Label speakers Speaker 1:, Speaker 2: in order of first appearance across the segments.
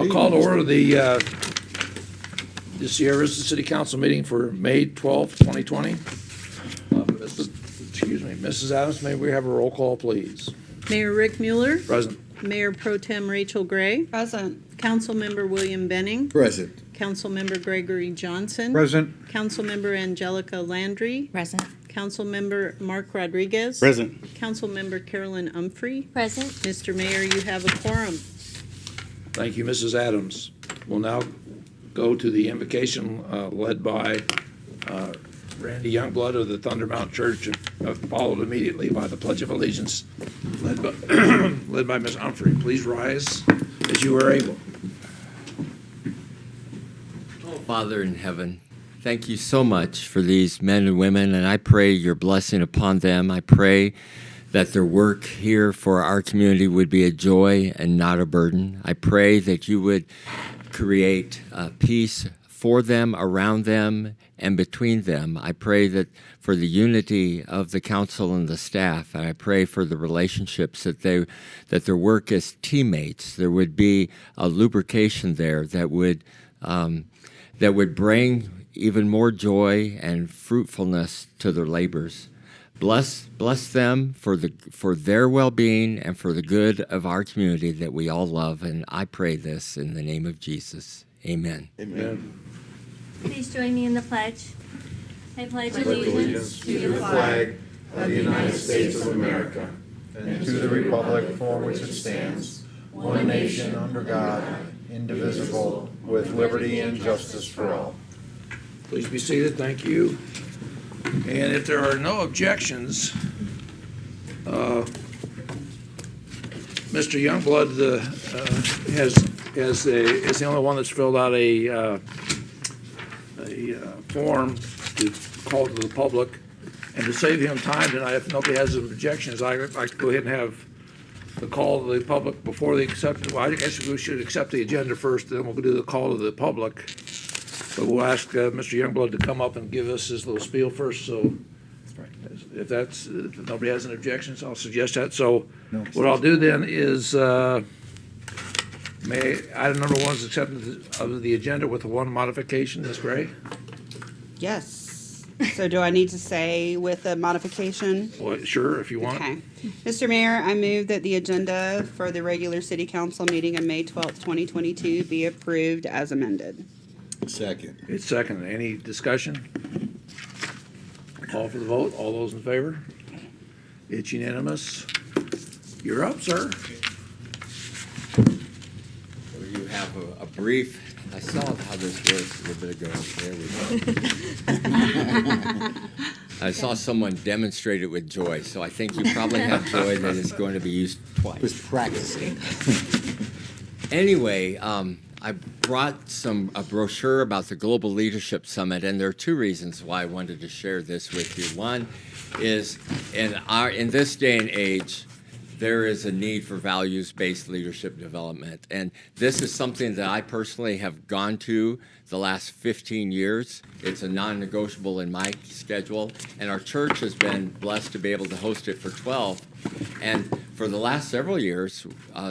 Speaker 1: I'll call to order the Sierra Vista City Council meeting for May 12th, 2020. Mrs. Adams, may we have a roll call, please?
Speaker 2: Mayor Rick Mueller.
Speaker 1: Present.
Speaker 2: Mayor Pro Tem Rachel Gray.
Speaker 3: Present.
Speaker 2: Councilmember William Benning.
Speaker 4: Present.
Speaker 2: Councilmember Gregory Johnson.
Speaker 4: Present.
Speaker 2: Councilmember Angelica Landry.
Speaker 3: Present.
Speaker 2: Councilmember Mark Rodriguez.
Speaker 4: Present.
Speaker 2: Councilmember Carolyn Umphrey.
Speaker 3: Present.
Speaker 2: Mr. Mayor, you have a quorum.
Speaker 1: Thank you, Mrs. Adams. We'll now go to the invocation led by Randy Youngblood of the Thunder Mountain Church, followed immediately by the Pledge of Allegiance led by Ms. Umphrey. Please rise as you are able.
Speaker 5: Father in heaven, thank you so much for these men and women, and I pray your blessing upon them. I pray that their work here for our community would be a joy and not a burden. I pray that you would create peace for them, around them, and between them. I pray that for the unity of the council and the staff, and I pray for the relationships that their work as teammates, there would be a lubrication there that would bring even more joy and fruitfulness to their labors. Bless them for their well-being and for the good of our community that we all love. And I pray this in the name of Jesus. Amen.
Speaker 1: Amen.
Speaker 6: Please join me in the pledge. I pledge
Speaker 4: Allegiance to the flag of the United States of America and to the republic for which it stands, one nation under God, indivisible, with liberty and justice for all.
Speaker 1: Please be seated. Thank you. And if there are no objections, Mr. Youngblood is the only one that's filled out a form to call to the public. And to save him time tonight, if nobody has objections, I'd like to go ahead and have the call to the public before they accept. Well, I guess we should accept the agenda first, then we'll do the call to the public. But we'll ask Mr. Youngblood to come up and give us his little spiel first. So, if nobody has any objections, I'll suggest that. So, what I'll do then is item number 1 is acceptance of the agenda with the one modification. Ms. Gray?
Speaker 3: Yes. So do I need to say with a modification?
Speaker 1: Well, sure, if you want.
Speaker 3: Okay. Mr. Mayor, I move that the agenda for the regular city council meeting on May 12th, 2022 be approved as amended.
Speaker 4: Second.
Speaker 1: It's second. Any discussion? Call for the vote. All those in favor? It's unanimous. You're up, sir.
Speaker 5: So you have a brief. I saw how this works a little bit ago. There we go. I saw someone demonstrate it with joy, so I think you probably have joy that is going to be used twice.
Speaker 4: Was practicing.
Speaker 5: Anyway, I brought a brochure about the Global Leadership Summit, and there are two reasons why I wanted to share this with you. One is in this day and age, there is a need for values-based leadership development. And this is something that I personally have gone to the last 15 years. It's a non-negotiable in my schedule. And our church has been blessed to be able to host it for 12. And for the last several years,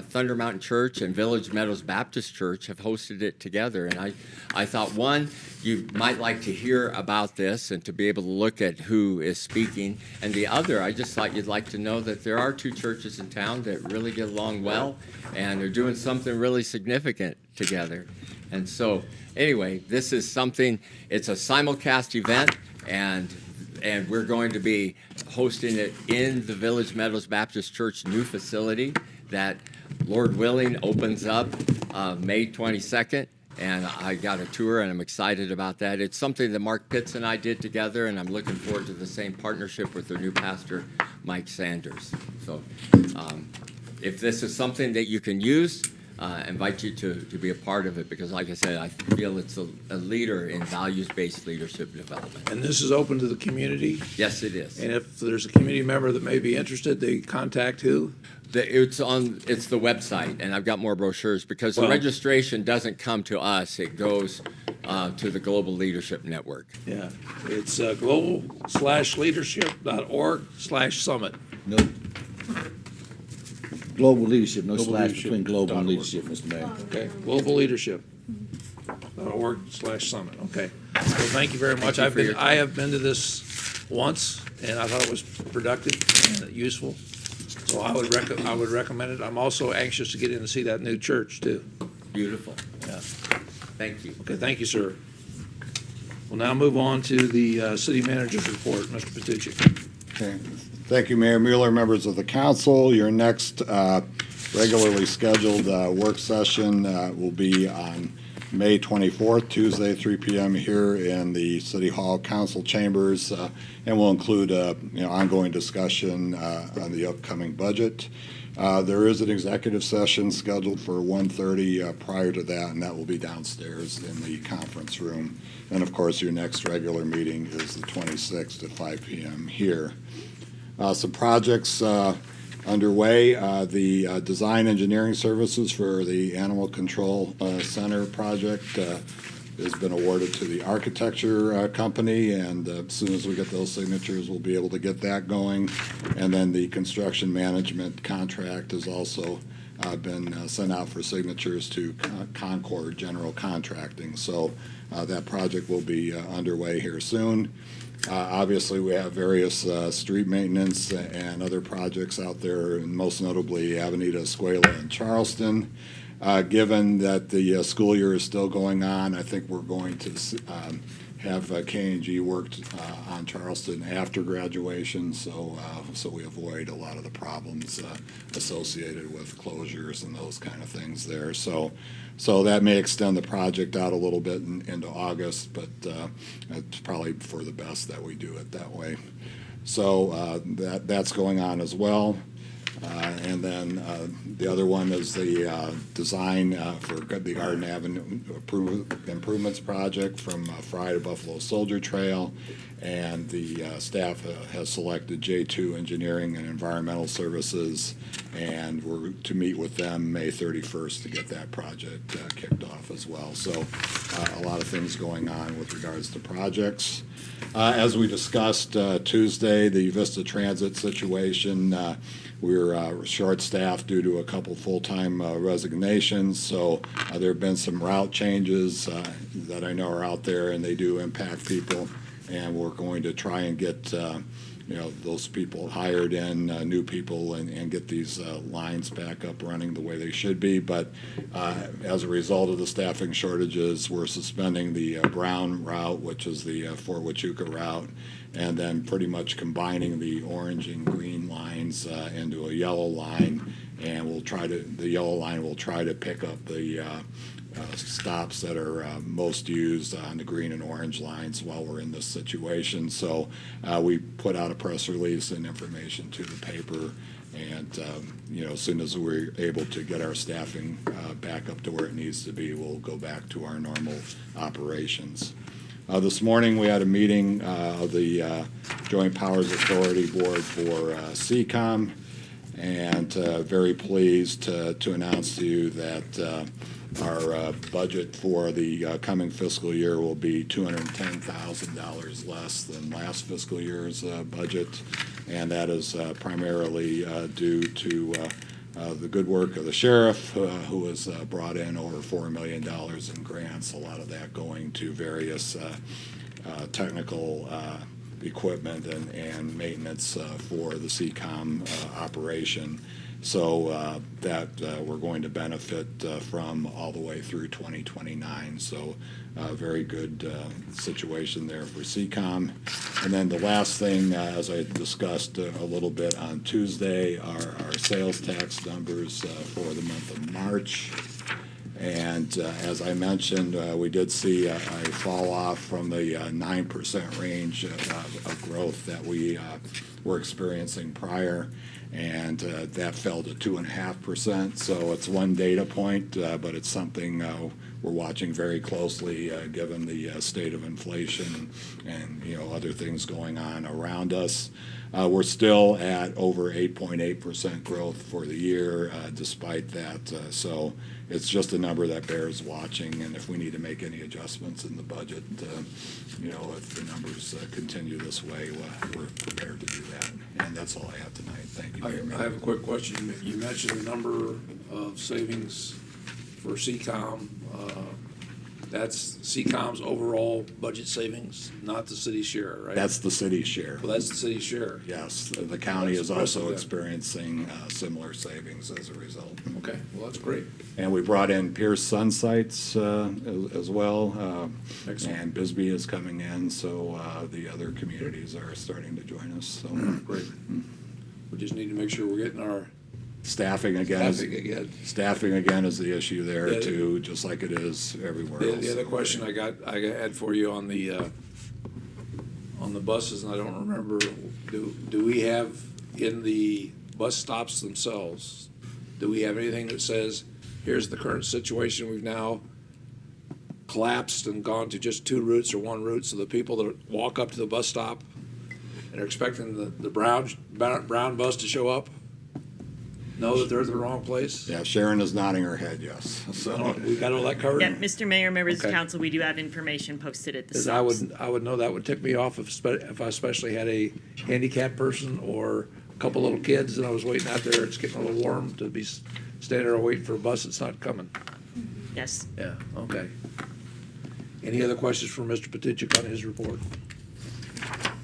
Speaker 5: Thunder Mountain Church and Village Meadows Baptist Church have hosted it together. And I thought, one, you might like to hear about this and to be able to look at who is speaking. And the other, I just thought you'd like to know that there are two churches in town that really get along well, and they're doing something really significant together. And so, anyway, this is something, it's a simulcast event, and we're going to be hosting it in the Village Meadows Baptist Church new facility that, Lord willing, opens up May 22nd. And I got a tour, and I'm excited about that. It's something that Mark Pitts and I did together, and I'm looking forward to the same partnership with their new pastor, Mike Sanders. So if this is something that you can use, I invite you to be a part of it, because like I said, I feel it's a leader in values-based leadership development.
Speaker 1: And this is open to the community?
Speaker 5: Yes, it is.
Speaker 1: And if there's a community member that may be interested, they contact who?
Speaker 5: It's the website, and I've got more brochures, because the registration doesn't come to us. It goes to the Global Leadership Network.
Speaker 1: Yeah, it's global/leadership.org/summit.
Speaker 4: Nope.
Speaker 7: Global leadership, no
Speaker 8: Global
Speaker 7: slash
Speaker 8: leadership
Speaker 7: between global and
Speaker 8: dot org.
Speaker 7: leadership, Mr. Mayor.
Speaker 1: Okay, global leadership. .org/summit, okay. Well, thank you very much.
Speaker 5: you for your
Speaker 1: I have been to this once, and I thought it was productive and useful. So I would recommend it. I'm also anxious to get in and see that new church, too.
Speaker 5: Beautiful.
Speaker 1: Yeah.
Speaker 5: Thank you.
Speaker 1: Okay, thank you, sir. We'll now move on to the city manager's report. Mr. Patucci.
Speaker 4: Okay. Thank you, Mayor Mueller, members of the council. Your next regularly scheduled work session will be on May 24th, Tuesday, 3 p.m. here in the City Hall Council Chambers, and will include ongoing discussion on the upcoming budget. There is an executive session scheduled for 1:30 prior to that, and that will be downstairs in the conference room. And of course, your next regular meeting is the 26th at 5 p.m. here. Some projects underway. The design engineering services for the Animal Control Center project has been awarded to the architecture company, and as soon as we get those signatures, we'll be able to get that going. And then the construction management contract has also been sent out for signatures to Concord General Contracting. So that project will be underway here soon. Obviously, we have various street maintenance and other projects out there, and most notably Avenida Escuela in Charleston. Given that the school year is still going on, I think we're going to have K&G worked on Charleston after graduation, so we avoid a lot of the problems associated with closures and those kind of things there. So that may extend the project out a little bit into August, but it's probably for the best that we do it that way. So that's going on as well. And then the other one is the design for the Garden Avenue Improvements Project from Fry to Buffalo Soldier Trail. And the staff has selected J2 Engineering and Environmental Services, and we're to meet with them May 31st to get that project kicked off as well. So a lot of things going on with regards to projects. As we discussed Tuesday, the Vista Transit situation, we're short-staffed due to a couple full-time resignations, so there have been some route changes that I know are out there, and they do impact people. And we're going to try and get those people hired in, new people, and get these lines back up running the way they should be. But as a result of the staffing shortages, we're suspending the Brown route, which is the Fort Huachuca route, and then pretty much combining the orange and green lines into a yellow line. And the yellow line will try to pick up the stops that are most used on the green and orange lines while we're in this situation. So we put out a press release and information to the paper, and as soon as we're able to get our staffing back up to where it needs to be, we'll go back to our normal operations. This morning we had a meeting of the Joint Powers Authority Board for CCOM, and very pleased to announce to you that our budget for the coming fiscal year will be $210,000 less than last fiscal year's budget, and that is primarily due to the good work of the sheriff, who has brought in over $4 million in grants, a lot of that going to various technical equipment and maintenance for the CCOM operation. So that we're going to benefit from all the way through 2029. So very good situation there for CCOM. And then the last thing, as I discussed a little bit on Tuesday, are our sales tax numbers for the month of March. And as I mentioned, we did see a fall off from the 9% range of growth that we were experiencing prior, and that fell to 2.5%. So it's one data point, but it's something
Speaker 7: we're watching very closely, given the state of inflation and, other things going on around us. We're still at over 8.8% growth for the year, despite that. So it's just a number that bears watching, and if we need to make any adjustments in the budget, if the numbers continue this way, we're prepared to do that. And that's all I have tonight. Thank you, Mayor.
Speaker 1: I have a quick question. You mentioned the number of savings for CCOM. That's CCOM's overall budget savings, not the city's share, right?
Speaker 7: That's the city's share.
Speaker 1: Well, that's the city's share.
Speaker 7: Yes, the county
Speaker 1: That's
Speaker 7: is also
Speaker 1: impressive.
Speaker 7: experiencing similar savings as a result.
Speaker 1: Okay, well, that's great.
Speaker 7: And we brought in Pierce Sun Sites as well.
Speaker 1: Excellent.
Speaker 7: And Bisbee is coming in, so the other communities are starting to join us. So
Speaker 1: Great. We just need to make sure we're getting our
Speaker 7: staffing again. Staffing again is the issue there
Speaker 1: Yeah.
Speaker 7: too, just like it is everywhere else.
Speaker 1: The other question I had for you on the buses, and I don't remember, do we have in the bus stops themselves, do we have anything that says, here's the current situation, we've now collapsed and gone to just two routes or one route, so the people that walk up to the bus stop and are expecting the brown bus to show up know that they're at the wrong place?
Speaker 7: Yeah, Sharon is nodding her head, yes. So
Speaker 1: We got all that covered?
Speaker 8: Yeah, Mr. Mayor, members of
Speaker 1: Okay.
Speaker 8: council, we do have information posted at the
Speaker 1: Because
Speaker 8: stops.
Speaker 1: I would know that would tick me off if I especially had a handicapped person or a couple little kids and I was waiting out there, it's getting a little warm to be standing there waiting for a bus that's not coming.
Speaker 8: Yes.
Speaker 1: Yeah, okay. Any other questions for Mr. Patuchik on his report?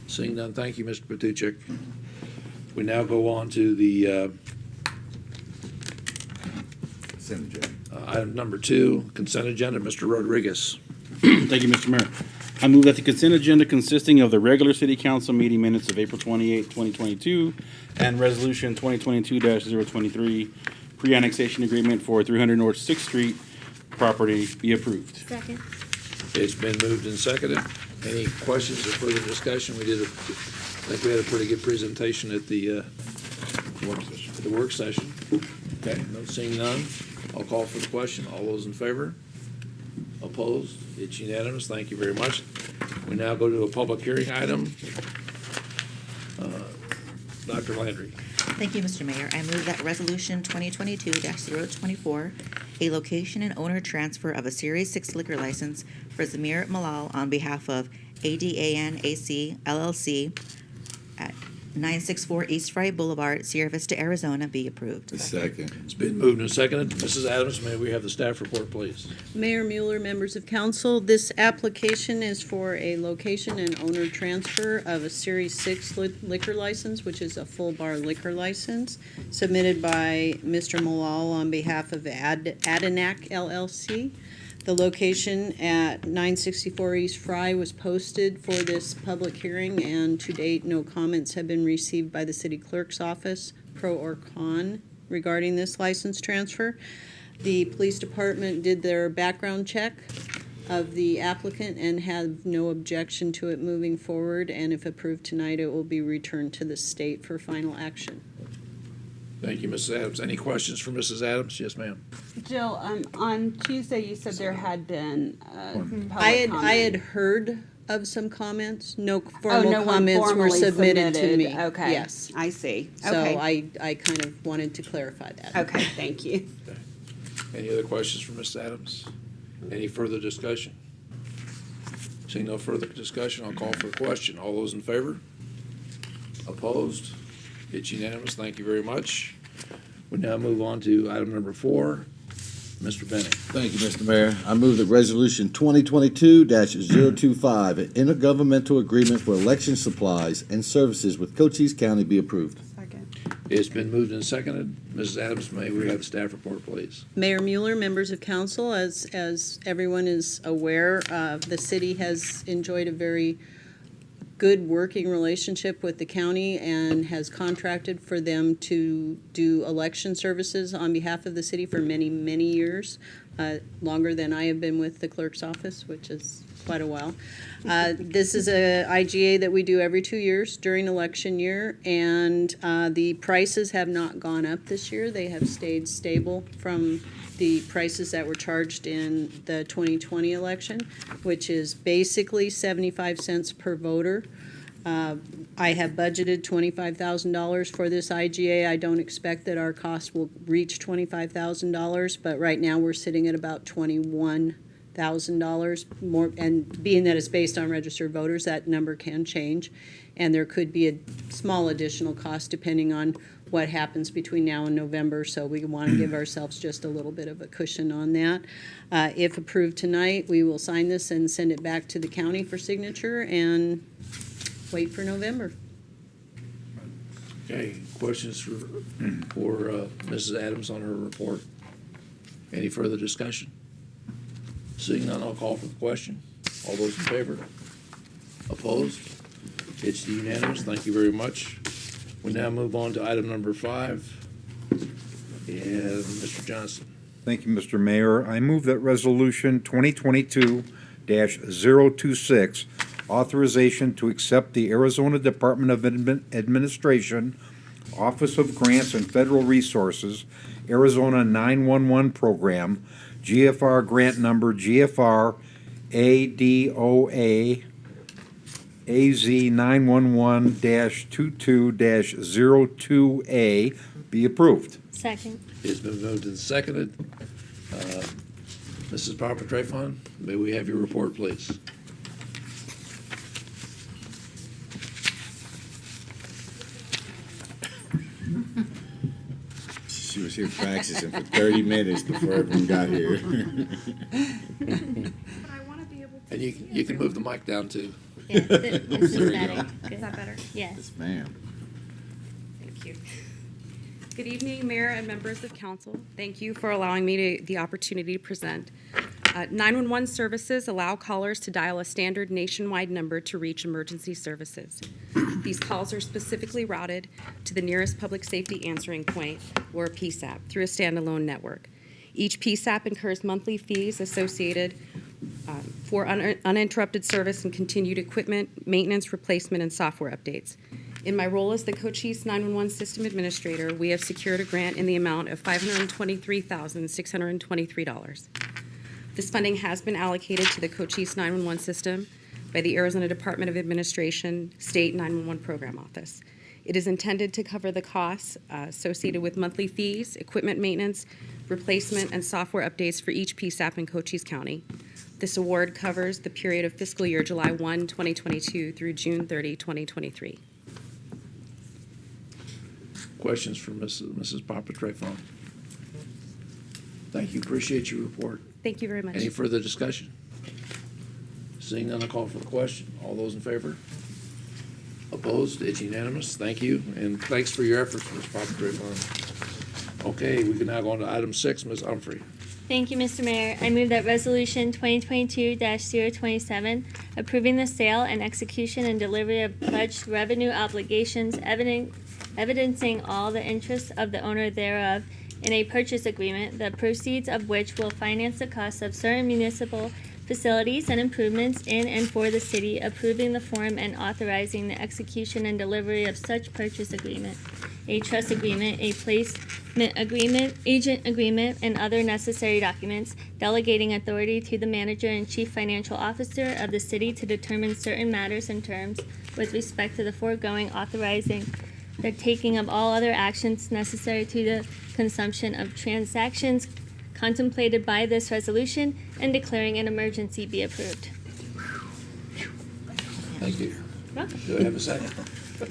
Speaker 1: Seeing none, thank you, Mr. Patuchik. We now go on to the item number 2, consent agenda, Mr. Rodriguez.
Speaker 9: Thank you, Mr. Mayor. I move that the consent agenda consisting of the regular city council meeting minutes of April 28, 2022, and resolution 2022-023, pre-annexation agreement for 300 North 6th Street property be approved.
Speaker 6: Second.
Speaker 1: It's been moved and seconded. Any questions or further discussion? I think we had a pretty good presentation at the work session. Okay, no, seeing none, I'll call for the question. All those in favor? Opposed? It's unanimous. Thank you very much. We now go to a public hearing item. Dr. Landry.
Speaker 10: Thank you, Mr. Mayor. I move that Resolution 2022-024, a location and owner transfer of a Series 6 liquor license for Zamir Malal on behalf of ADAN AC LLC at 964 East Fry Boulevard, Sierra Vista, Arizona, be approved.
Speaker 7: second.
Speaker 1: It's been moved and seconded. Mrs. Adams, may we have the staff report, please?
Speaker 2: Mayor Mueller, members of council, this application is for a location and owner transfer of a Series 6 liquor license, which is a full bar liquor license, submitted by Mr. Malal on behalf of Adanac LLC. The location at 964 East Fry was posted for this public hearing, and to date, no comments have been received by the city clerk's office, pro or con, regarding this license transfer. The police department did their background check of the applicant and have no objection to it moving forward, and if approved tonight, it will be returned to the state for final action.
Speaker 1: Thank you, Mrs. Adams. Any questions for Mrs. Adams? Yes, ma'am.
Speaker 3: Jill, on Tuesday, you said there had been public
Speaker 2: I had
Speaker 3: comment.
Speaker 2: heard of some comments. No
Speaker 3: Oh,
Speaker 2: formal
Speaker 3: no one
Speaker 2: comments were
Speaker 3: formally
Speaker 2: submitted to me.
Speaker 3: Okay.
Speaker 2: Yes.
Speaker 3: I see.
Speaker 2: So
Speaker 3: Okay.
Speaker 2: I kind of wanted to clarify that.
Speaker 3: Okay, thank you.
Speaker 1: Any other questions for Ms. Adams? Any further discussion? Seeing no further discussion, I'll call for a question. All those in favor? Opposed? It's unanimous. Thank you very much. We now move on to item number 4. Mr. Benning.
Speaker 11: Thank you, Mr. Mayor. I move that Resolution 2022-025, an intergovernmental agreement for election supplies and services with Cochise County be approved.
Speaker 1: It's been moved and seconded. Mrs. Adams, may we have the staff report, please?
Speaker 2: Mayor Mueller, members of council, as everyone is aware, the city has enjoyed a very good working relationship with the county and has contracted for them to do election services on behalf of the city for many, many years, longer than I have been with the clerk's office, which is quite a while. This is a IGA that we do every 2 years during election year, and the prices have not gone up this year. They have stayed stable from the prices that were charged in the 2020 election, which is basically 75 cents per voter. I have budgeted $25,000 for this IGA. I don't expect that our cost will reach $25,000, but right now we're sitting at about $21,000 more. And being that it's based on registered voters, that number can change, and there could be a small additional cost depending on what happens between now and November. So we want to give ourselves just a little bit of a cushion on that. If approved tonight, we will sign this and send it back to the county for signature and wait for November.
Speaker 1: Okay, questions for Mrs. Adams on her report? Any further discussion? Seeing none, I'll call for the question. All those in favor? Opposed? It's unanimous. Thank you very much. We now move on to item number 5. And Mr. Johnson.
Speaker 4: Thank you, Mr. Mayor. I move that Resolution 2022-026, authorization to accept the Arizona Department of Administration, Office of Grants and Federal Resources, Arizona 911 Program, GFR grant number GFR ADOA AZ 911-22-02A be approved.
Speaker 6: Second.
Speaker 1: It's been moved and seconded. Mrs. Papa Trayvon, may we have your report, please?
Speaker 12: She was here practicing for 30 minutes before everyone got here.
Speaker 1: And you can move the mic down too.
Speaker 6: Yeah, this
Speaker 1: There
Speaker 6: is
Speaker 1: you
Speaker 6: better.
Speaker 1: go.
Speaker 6: Good.
Speaker 13: Is that better?
Speaker 6: Yes.
Speaker 12: Yes, ma'am.
Speaker 13: Thank you. Good evening, Mayor and members of council. Thank you for allowing me the opportunity to present. 911 services allow callers to dial a standard nationwide number to reach emergency services. These calls are specifically routed to the nearest public safety answering point, or PSAP, through a standalone network. Each PSAP incurs monthly fees associated for uninterrupted service and continued equipment, maintenance, replacement, and software updates. In my role as the Cochise 911 System Administrator, we have secured a grant in the amount of $523,623. This funding has been allocated to the Cochise 911 system by the Arizona Department of Administration State 911 Program Office. It is intended to cover the costs associated with monthly fees, equipment maintenance, replacement, and software updates for each PSAP in Cochise County. This award covers the period of fiscal year July 1, 2022 through June 30, 2023.
Speaker 1: Questions for Mrs. Papa Trayvon? Thank you. Appreciate your report.
Speaker 13: Thank you very much.
Speaker 1: Any further discussion? Seeing none, I'll call for the question. All those in favor? Opposed? It's unanimous. Thank you, and thanks for your efforts, Ms. Papa Trayvon. Okay, we can now go on to item 6, Ms. Humphrey.
Speaker 6: Thank you, Mr. Mayor. I move that Resolution 2022-027, approving the sale and execution and delivery of pledged revenue obligations evidencing all the interests of the owner thereof in a purchase agreement, the proceeds of which will finance the costs of certain municipal facilities and improvements in and for the city, approving the form and authorizing the execution and delivery of such purchase agreement, a trust agreement, a placement agreement, agent agreement, and other necessary documents, delegating authority to the manager and chief financial officer of the city to determine certain matters and terms with respect to the foregoing, authorizing the taking of all other actions necessary to the consumption of transactions contemplated by this resolution, and declaring an emergency be approved.
Speaker 1: Thank you.
Speaker 6: Welcome.
Speaker 1: Do I have a second?
Speaker 9: I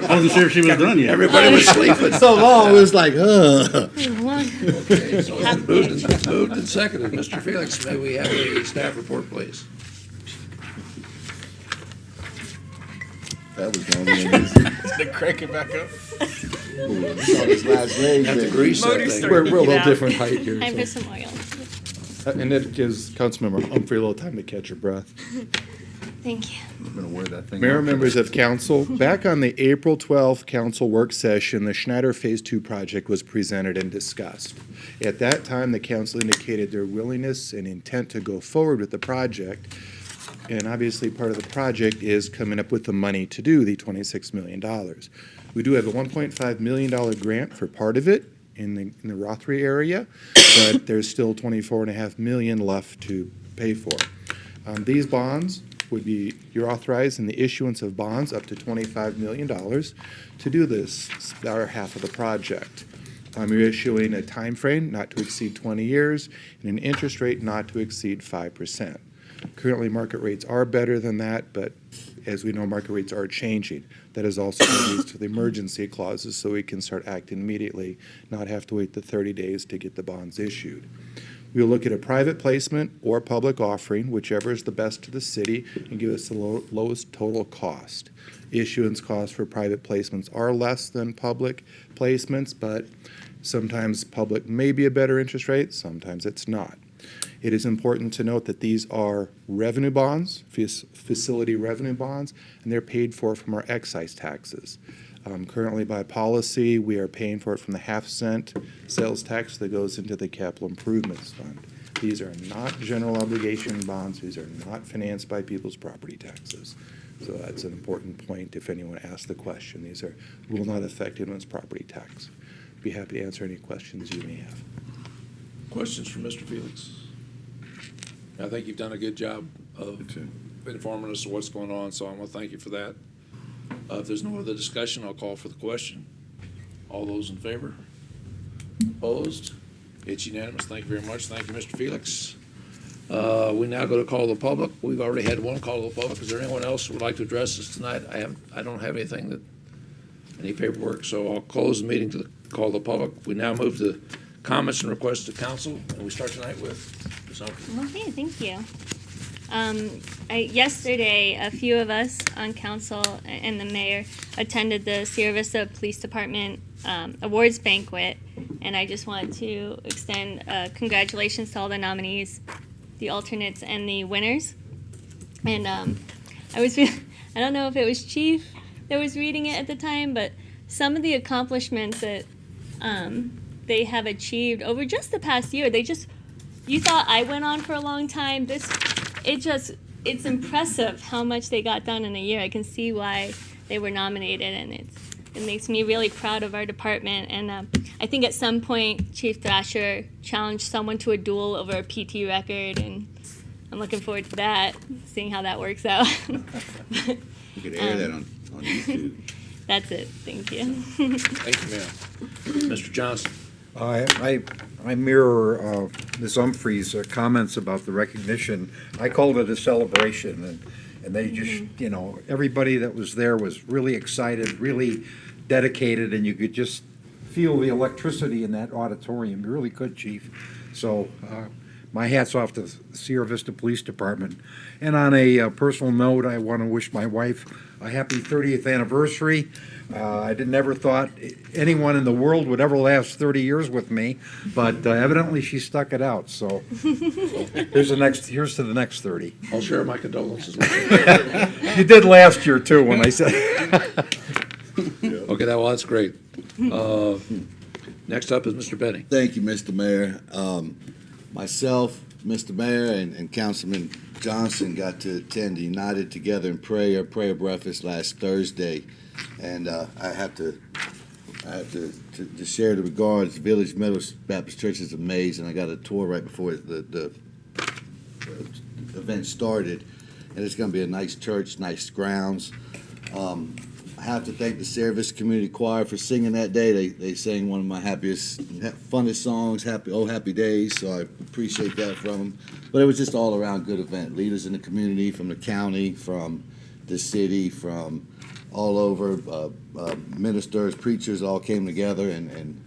Speaker 9: wasn't sure if she was done yet.
Speaker 1: Everybody was sleeping.
Speaker 11: So long, it was like,
Speaker 1: Okay, so it's moved and seconded. Mr. Felix, may we have a staff report, please?
Speaker 12: That was going to be easy.
Speaker 9: They crank it back up.
Speaker 12: Ooh, we saw this last raise.
Speaker 1: Have to grease that thing.
Speaker 8: started.
Speaker 12: We're a little different height here.
Speaker 6: Time for
Speaker 12: So.
Speaker 6: some oil.
Speaker 12: And it gives Councilmember Humphrey a little time to catch her breath.
Speaker 6: Thank you.
Speaker 11: I'm gonna wear that thing.
Speaker 14: Mayor,
Speaker 11: out.
Speaker 14: members of council, back on the April 12th council work session, the Schneider Phase 2 project was presented and discussed. At that time, the council indicated their willingness and intent to go forward with the project. And obviously, part of the project is coming up with the money to do the $26 million. We do have a $1.5 million grant for part of it in the Rothery area, but there's still $24.5 million left to pay for. These bonds would be, you're authorized in the issuance of bonds up to $25 million to do this, our half of the project. You're issuing a time frame not to exceed 20 years and an interest rate not to exceed 5%. Currently, market rates are better than that, but as we know, market rates are changing. That is also leads to the emergency clauses, so we can start acting immediately, not have to wait the 30 days to get the bonds issued. We'll look at a private placement or public offering, whichever is the best to the city, and give us the lowest total cost. Issuance costs for private placements are less than public placements, but sometimes public may be a better interest rate, sometimes it's not. It is important to note that these are revenue bonds, facility revenue bonds, and they're paid for from our excise taxes. Currently, by policy, we are paying for it from the half-cent sales tax that goes into the capital improvements fund. These are not general obligation bonds. These are not financed by people's property taxes. So that's an important point if anyone asks the question. These will not affect anyone's property tax. Be happy to answer any questions you may have.
Speaker 1: Questions for Mr. Felix? I think you've done a good job of informing us of what's going on, so I want to thank you for that. If there's no other discussion, I'll call for the question. All those in favor? Opposed? It's unanimous. Thank you very much. Thank you, Mr. Felix. We now go to call the public. We've already had one call to the public. Is there anyone else who would like to address us tonight? I don't have any paperwork, so I'll close the meeting to call the public. We now move to comments and requests to council, and we start tonight with Ms. Humphrey.
Speaker 6: Okay, thank you. Yesterday, a few of us on council and the mayor attended the Sierra Vista Police Department awards banquet, and I just want to extend congratulations to all the nominees, the alternates, and the winners. And I don't know if it was Chief that was reading it at the time, but some of the accomplishments that they have achieved over just the past year, you thought I went on for a long time. It's impressive how much they got done in a year. I can see why they were nominated, and it makes me really proud of our department. And I think at some point, Chief Thrasher challenged someone to a duel over a PT record, and I'm looking forward to that, seeing how that works out.
Speaker 12: You could air that on YouTube.
Speaker 6: That's it. Thank you.
Speaker 1: Thank you, ma'am. Mr. Johnson.
Speaker 4: I mirror Ms. Humphrey's comments about the recognition. I called it a celebration, and they just, everybody that was there was really excited, really dedicated, and you could just feel the electricity in that auditorium. You really could, Chief. So my hat's off to the Sierra Vista Police Department. And on a personal note, I want to wish my wife a happy 30th anniversary. I never thought anyone in the world would ever last 30 years with me, but evidently she stuck it out. So here's to the next 30.
Speaker 1: I'll share my condolences with you.
Speaker 4: You did last year too, when I said.
Speaker 1: Okay, that's great. Next up is Mr. Benning.
Speaker 11: Thank you, Mr. Mayor. Myself, Mr. Mayor, and Councilman Johnson got to attend the United Together in Prayer breakfast last Thursday, and I have to share the regards. Village Meadows Baptist Church is amazing. I got a tour right before the event started, and it's going to be a nice church, nice grounds. I have to thank the Sierra Vista Community Choir for singing that day. They sang one of my happiest, funnest songs, Happy Days, so I appreciate that from them. But it was just all around good event. Leaders in the community, from the county, from the city, from all over, ministers, preachers all came together and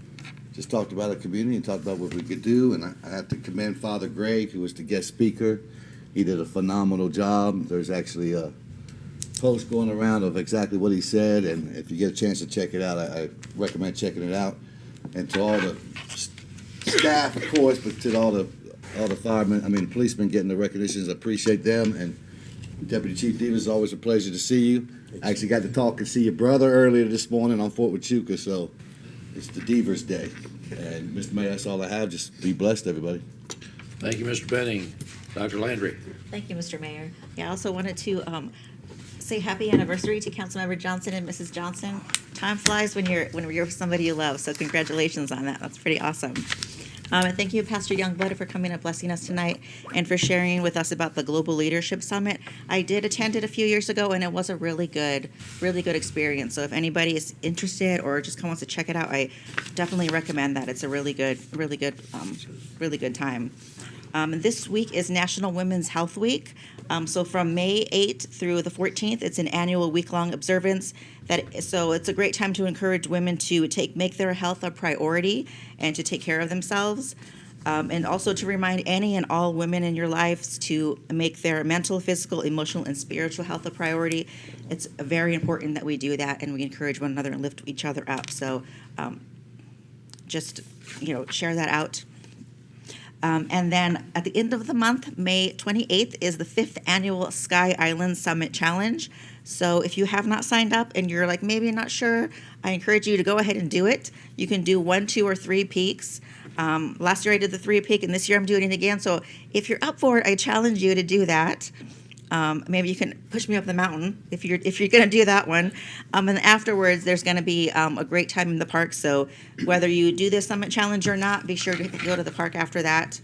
Speaker 11: just talked about the community and talked about what we could do. And I have to commend Father Greg, who was the guest speaker. He did a phenomenal job. There's actually a post going around of exactly what he said, and if you get a chance to check it out, I recommend checking it out. And to all the staff, of course, but to all the firemen, policemen getting the recognitions, I appreciate them. And Deputy Chief Deaver, it's always a pleasure to see you. I actually got to talk and see your brother earlier this morning on Fort Huachuca, so it's the Deaver's Day. And Mr. Mayor, that's all I have. Just be blessed, everybody.
Speaker 1: Thank you, Mr. Benning. Dr. Landry.
Speaker 10: Thank you, Mr. Mayor. Yeah, I also wanted to say happy anniversary to Councilmember Johnson and Mrs. Johnson. Time flies when you're with somebody you love, so congratulations on that. That's pretty awesome. And thank you, Pastor Youngblood, for coming and blessing us tonight and for sharing with us about the Global Leadership Summit. I did attend it a few years ago, and it was a really good experience. So if anybody is interested or just wants to check it out, I definitely recommend that. It's a really good time. This week is National Women's Health Week. So from May 8th through the 14th, it's an annual week-long observance. So it's a great time to encourage women to make their health a priority and to take care of themselves. And also to remind any and all women in your lives to make their mental, physical, emotional, and spiritual health a priority. It's very important that we do that and we encourage one another and lift each other up. So just, share that out. And then at the end of the month, May 28th, is the 5th annual Sky Island Summit Challenge. So if you have not signed up and you're maybe not sure, I encourage you to go ahead and do it. You can do 1, 2, or 3 peaks. Last year I did the 3 peak, and this year I'm doing it again. So if you're up for it, I challenge you to do that. Maybe you can push me up the mountain if you're going to do that one. And afterwards, there's going to be a great time in the park. So whether you do this summit challenge or not, be sure to go to the park after that.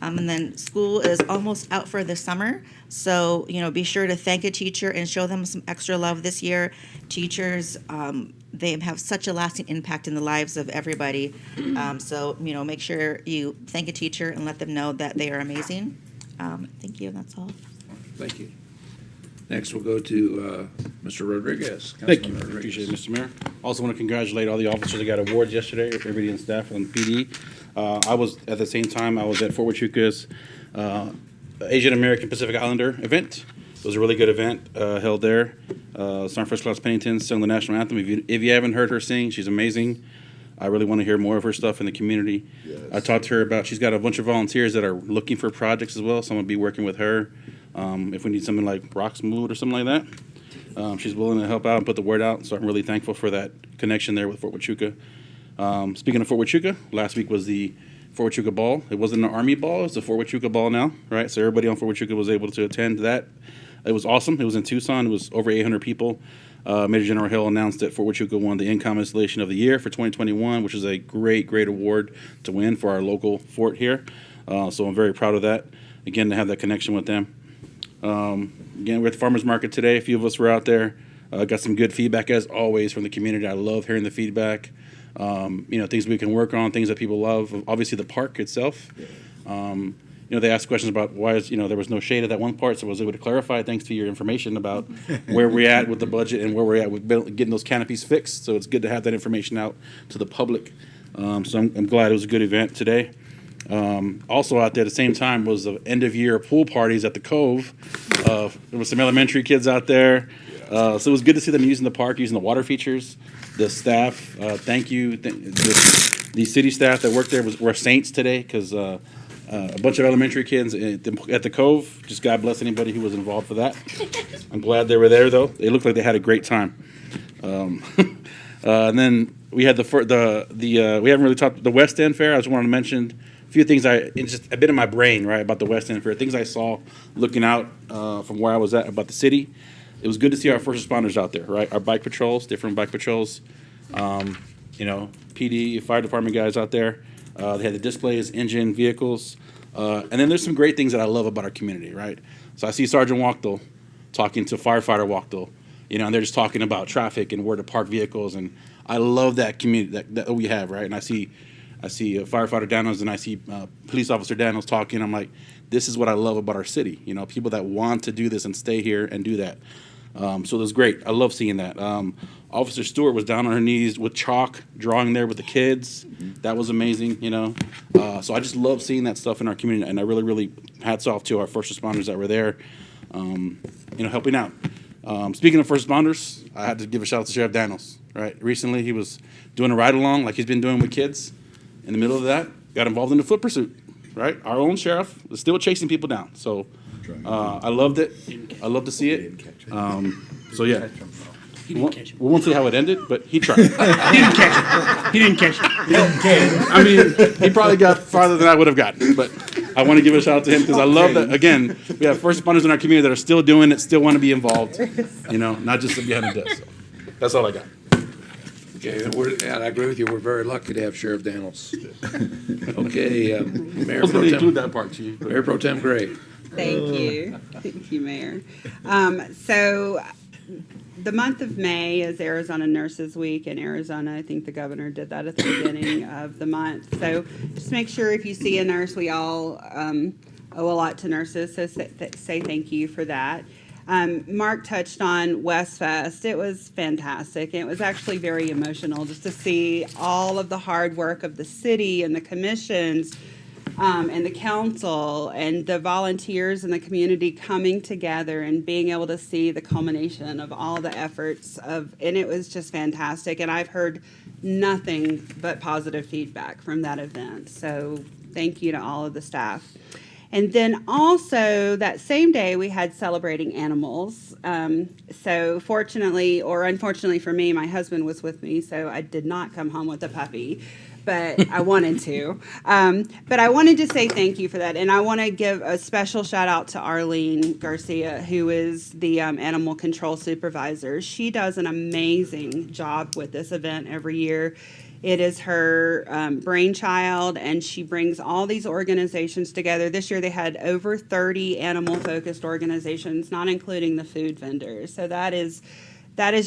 Speaker 10: And then school is almost out for the summer. So, be sure to thank a teacher and show them some extra love this year. Teachers, they have such a lasting impact in the lives of everybody. So, make sure you thank a teacher and let them know that they are amazing. Thank you. That's all.
Speaker 1: Thank you. Next, we'll go to Mr. Rodriguez.
Speaker 9: Thank you.
Speaker 1: Councilman Rodriguez.
Speaker 9: Appreciate it, Mr. Mayor. Also want to congratulate all the officers that got awards yesterday, everybody in staff on PD. I was, at the same time, I was at Fort Huachuca's Asian American Pacific Islander event. It was a really good event held there. Sergeant First Class Pennington sang the national anthem. If you haven't heard her sing, she's amazing. I really want to hear more of her stuff in the community.
Speaker 11: Yes.
Speaker 9: I talked to her about, she's got a bunch of volunteers that are looking for projects as well, so I'm going to be working with her. If we need something like Rock's Mood or something like that, she's willing to help out and put the word out, so I'm really thankful for that connection there with Fort Huachuca. Speaking of Fort Huachuca, last week was the Fort Huachuca Ball. It wasn't an Army Ball, it's the Fort Huachuca Ball now, right? So everybody on Fort Huachuca was able to attend that. It was awesome. It was in Tucson. It was over 800 people. Major General Hill announced that Fort Huachuca won the Income Installation of the Year for 2021, which is a great award to win for our local fort here. So I'm very proud of that. Again, to have that connection with them. Again, we're at the farmers market today. A few of us were out there. Got some good feedback as always from the community. I love hearing the feedback. Things we can work on, things that people love. Obviously, the park itself. They asked questions about why there was no shade at that one part, so I was able to clarify thanks to your information about where we're at with the budget and where we're at with getting those canopies fixed. So it's good to have that information out to the public. So I'm glad it was a good event today. Also out there at the same time was the end of year pool parties at the Cove. There was some elementary kids out there. So it was good to see them using the park, using the water features. The staff, thank you. The city staff that worked there were saints today because a bunch of elementary kids at the Cove. Just God bless anybody who was involved for that. I'm glad they were there though. They looked like they had a great time. And then we had we haven't really talked the West End Fair. I just wanted to mention a few things it's just a bit in my brain, right, about the West End Fair. Things I saw looking out from where I was at about the city. It was good to see our first responders out there, right? Our bike patrols, different bike patrols. PD, fire department guys out there. They had the displays, engine, vehicles. And then there's some great things that I love about our community, right? So I see Sergeant Wachtel talking to firefighter Wachtel, and they're just talking about traffic and where to park vehicles. And I love that community that we have, right? And I see firefighter Daniels and I see police officer Daniels talking. I'm like, this is what I love about our city. People that want to do this and stay here and do that. So it was great. I love seeing that. Officer Stewart was down on her knees with chalk, drawing there with the kids. That was amazing, So I just love seeing that stuff in our community, and I really hats off to our first responders that were there, helping out. Speaking of first responders, I had to give a shout out to Sheriff Daniels, right? Recently, he was doing a ride-along like he's been doing with kids. In the middle of that, got involved in a foot pursuit, right? Our own sheriff is still chasing people down. So I loved it. I love to see it. So yeah. We won't say how it ended, but he tried.
Speaker 3: He didn't catch it. He didn't catch it.
Speaker 9: I mean, he probably got farther than I would have gotten, but I want to give a shout out to him because I love that, again, we have first responders in our community that are still doing it, still want to be involved, not just sit behind a desk. So that's all I got.
Speaker 1: Okay, and I agree with you, we're very lucky to have Sheriff Daniels. Okay,
Speaker 9: I
Speaker 1: Mayor
Speaker 9: was
Speaker 1: Pro
Speaker 9: going to include
Speaker 1: Tem,
Speaker 9: that part, Chief.
Speaker 1: Mayor Pro Tem Gray.
Speaker 3: Thank you. Thank you, Mayor. So the month of May is Arizona Nurses Week in Arizona. I think the governor did that at the beginning of the month. So just make sure if you see a nurse, we all owe a lot to nurses, so say thank you for that. Mark touched on West Fest. It was fantastic. It was actually very emotional just to see all of the hard work of the city and the commissions and the council and the volunteers and the community coming together and being able to see the culmination of all the efforts and it was just fantastic. And I've heard nothing but positive feedback from that event. So thank you to all of the staff. And then also that same day we had Celebrating Animals. So fortunately or unfortunately for me, my husband was with me, so I did not come home with a puppy. But I wanted to. But I wanted to say thank you for that. And I want to give a special shout out to Arlene Garcia, who is the animal control supervisor. She does an amazing job with this event every year. It is her brainchild, and she brings all these organizations together. This year they had over 30 animal-focused organizations, not including the food vendors. So that is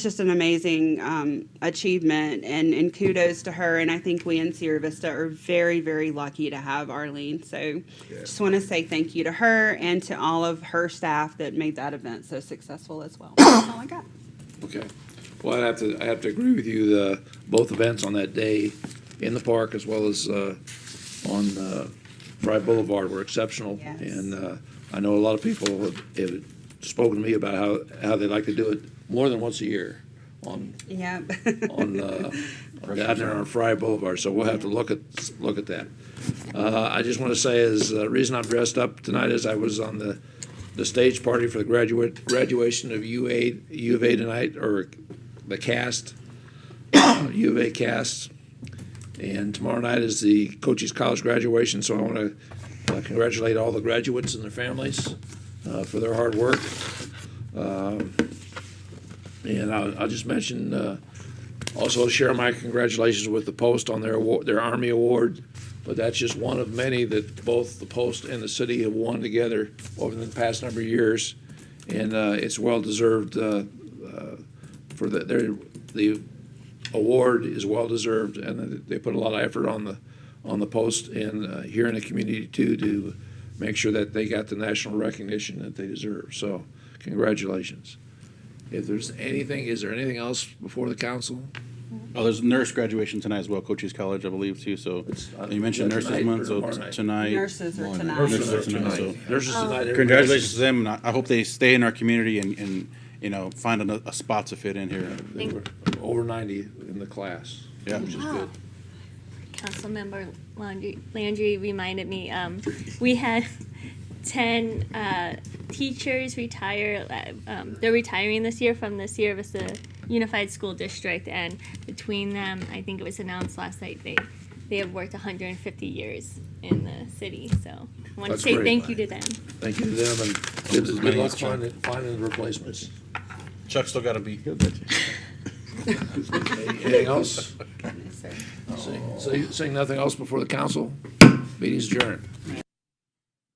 Speaker 3: just an amazing achievement, and kudos to her. And I think we in Sierra Vista are very, very lucky to have Arlene. So just want to say thank you to her and to all of her staff that made that event so successful as well. That's all I got.
Speaker 1: Okay. Well, I have to agree with you. Both events on that day in the park as well as on Fry Boulevard were exceptional.
Speaker 3: Yes.
Speaker 1: And I know a lot of people have spoken to me about how they like to do it more than once a year on
Speaker 3: Yeah.
Speaker 1: down there on Fry Boulevard. So we'll have to look at that. I just want to say the reason I'm dressed up tonight is I was on the stage party for the graduation of U of A tonight, or the cast, U of A cast. And tomorrow night is the Cochise College graduation, so I want to congratulate all the graduates and their families for their hard work. And I'll just mention, also share my congratulations with the Post on their Army Award, but that's just one of many that both the Post and the city have won together over the past number of years, and it's well-deserved. For the award is well-deserved, and they put a lot of effort on the Post and here in the community too to make sure that they got the national recognition that they deserve. So congratulations. If there's anything, is there anything else before the council?
Speaker 9: Oh, there's nurse graduation tonight as well, Cochise College, I believe, too. So you mentioned Nurses
Speaker 1: tonight
Speaker 9: Month,
Speaker 1: or
Speaker 9: so
Speaker 1: tomorrow night?
Speaker 9: tonight.
Speaker 3: Nurses are tonight.
Speaker 9: Nurses are tonight. So
Speaker 1: Nurses tonight.
Speaker 9: congratulations to them, and I hope they stay in our community and find a spot to fit in here.
Speaker 1: They were over 90 in the class,
Speaker 9: Yeah.
Speaker 1: which is good.
Speaker 6: Councilmember Landry reminded me, we had 10 teachers retire. They're retiring this year from the Sierra Vista Unified School District, and between them, I think it was announced last night, they have worked 150 years in the city. So I want to
Speaker 1: That's
Speaker 6: say
Speaker 1: great.
Speaker 6: thank you to them.
Speaker 1: Thank you to them, and good luck finding the replacements.
Speaker 9: Chuck still got to be.
Speaker 1: Anything else? Seeing nothing else before the council, meeting's adjourned.